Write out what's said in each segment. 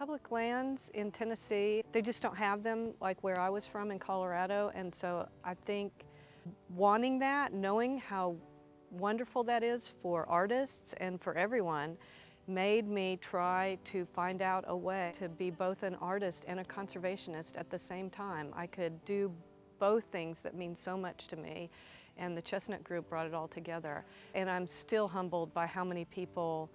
Public lands in Tennessee, they just don't have them like where I was from in Colorado, and so I think wanting that, knowing how wonderful that is for artists and for everyone, made me try to find out a way to be both an artist and a conservationist at the same time. I could do both things that mean so much to me, and the Chestnut Group brought it all together. And I'm still humbled by how many people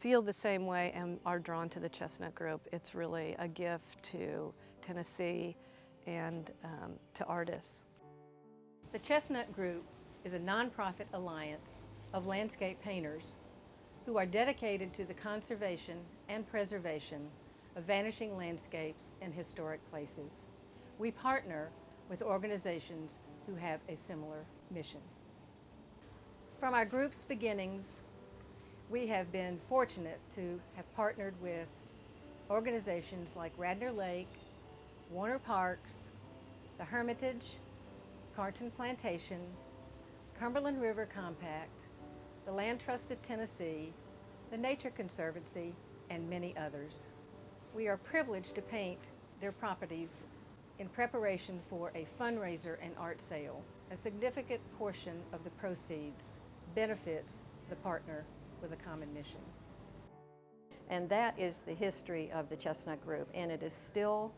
feel the same way and are drawn to the Chestnut Group. It's really a gift to Tennessee and to artists. The Chestnut Group is a nonprofit alliance of landscape painters who are dedicated to the conservation and preservation of vanishing landscapes and historic places. We partner with organizations who have a similar mission. From our group's beginnings, we have been fortunate to have partnered with organizations like Radnor Lake, Warner Parks, the Hermitage, Carnton Plantation, Cumberland River Compact, the Land Trust of Tennessee, the Nature Conservancy, and many others. We are privileged to paint their properties in preparation for a fundraiser and art sale. A significant portion of the proceeds benefits the partner with a common mission. And that is the history of the Chestnut Group, and it is still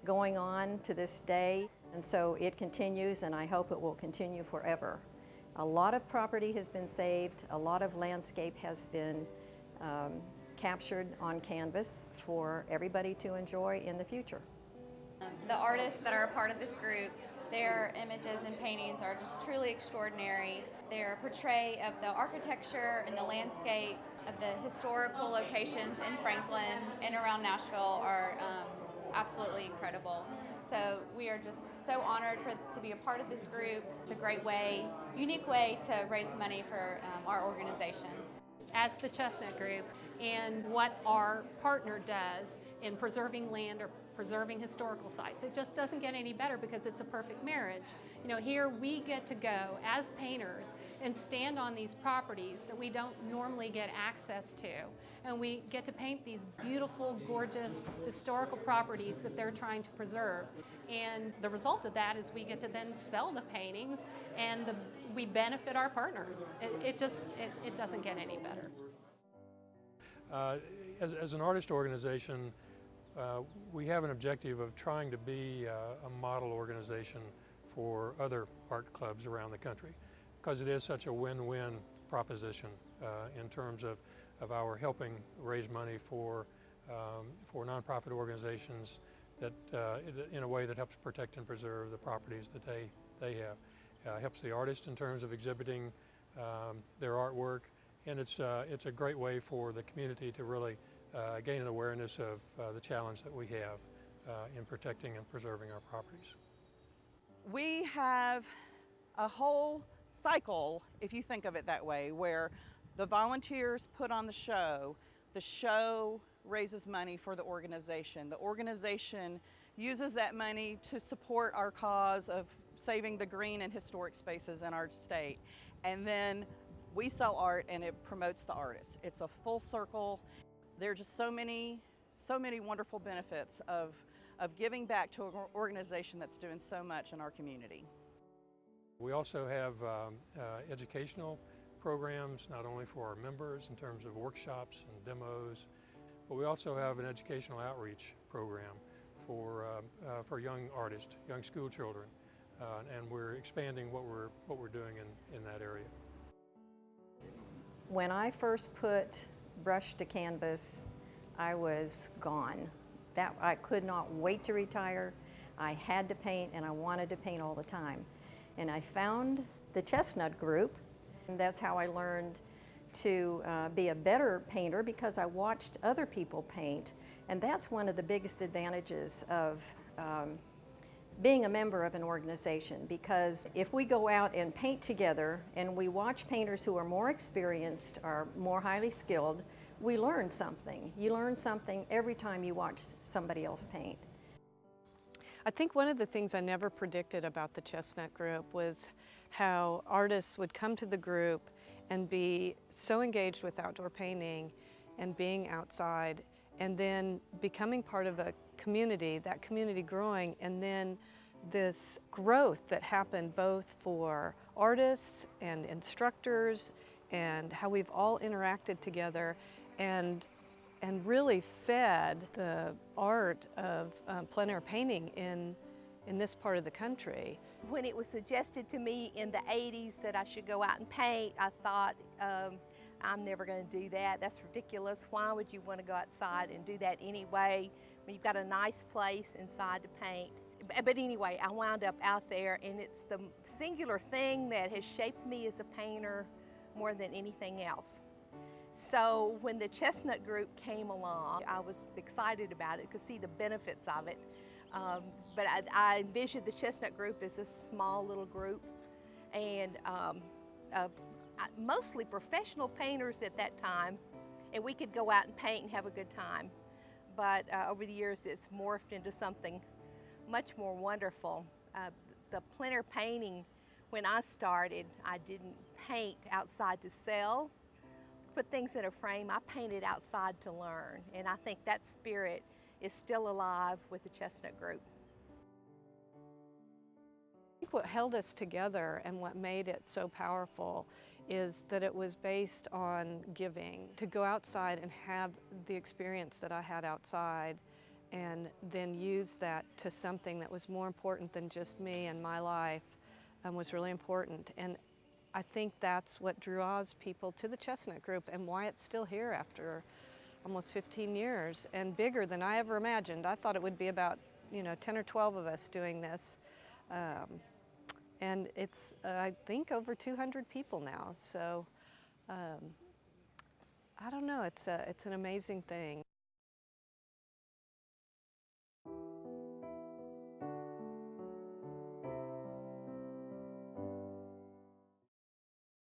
going on to this day, and so it continues, and I hope it will continue forever. A lot of property has been saved, a lot of landscape has been captured on canvas for everybody to enjoy in the future. The artists that are a part of this group, their images and paintings are just truly extraordinary. Their portray of the architecture and the landscape of the historical locations in Franklin and around Nashville are absolutely incredible. So we are just so honored to be a part of this group. It's a great way, unique way to raise money for our organization. As the Chestnut Group and what our partner does in preserving land or preserving historical sites. It just doesn't get any better because it's a perfect marriage. You know, here we get to go as painters and stand on these properties that we don't normally get access to. And we get to paint these beautiful, gorgeous, historical properties that they're trying to preserve. And the result of that is we get to then sell the paintings and we benefit our partners. It doesn't get any better. As an artist organization, we have an objective of trying to be a model organization for other art clubs around the country, because it is such a win-win proposition in terms of our helping raise money for nonprofit organizations that in a way that helps protect and preserve the properties that they have. Helps the artist in terms of exhibiting their artwork, and it's a great way for the community to really gain an awareness of the challenge that we have in protecting and preserving our properties. We have a whole cycle, if you think of it that way, where the volunteers put on the show raises money for the organization uses that money to support our cause of saving the green and historic spaces in our state, and then we sell art and it promotes the artists. It's a full circle. There are just so many wonderful benefits of giving back to an organization that's doing so much in our community. We also have educational programs, not only for our members in terms of workshops and demos, but we also have an educational outreach program for young artists, young school children, and we're expanding what we're doing in that area. When I first put brush to canvas, I was gone. I could not wait to retire. I had to paint, and I wanted to paint all the time. And I found the Chestnut Group, and that's how I learned to be a better painter, because I watched other people paint. And that's one of the biggest advantages of being a member of an organization, because if we go out and paint together and we watch painters who are more experienced, are more highly skilled, we learn something. You learn something every time you watch somebody else paint. I think one of the things I never predicted about the Chestnut Group was how artists would come to the group and be so engaged with outdoor painting and being outside and then becoming part of a community, that community growing, and then this growth that happened both for artists and instructors and how we've all interacted together and really fed the art of plein air painting in this part of the country. When it was suggested to me in the 80s that I should go out and paint, I thought, I'm never going to do that. That's ridiculous. Why would you want to go outside and do that anyway when you've got a nice place inside to paint? But anyway, I wound up out there, and it's the singular thing that has shaped me as a painter more than anything else. So when the Chestnut group came along, I was excited about it, could see the benefits of it. But I envisioned the Chestnut group as a small little group, and mostly professional painters at that time, and we could go out and paint and have a good time. But over the years, it's morphed into something much more wonderful. The plein air painting, when I started, I didn't paint outside to sell, put things in a frame. I painted outside to learn, and I think that spirit is still alive with the Chestnut group. I think what held us together and what made it so powerful is that it was based on giving. To go outside and have the experience that I had outside and then use that to something that was more important than just me and my life was really important. And I think that's what draws people to the Chestnut group and why it's still here after almost 15 years and bigger than I ever imagined. I thought it would be about 10 or 12 of us doing this. And it's, I think, over 200 people now. So I don't know, it's an amazing thing.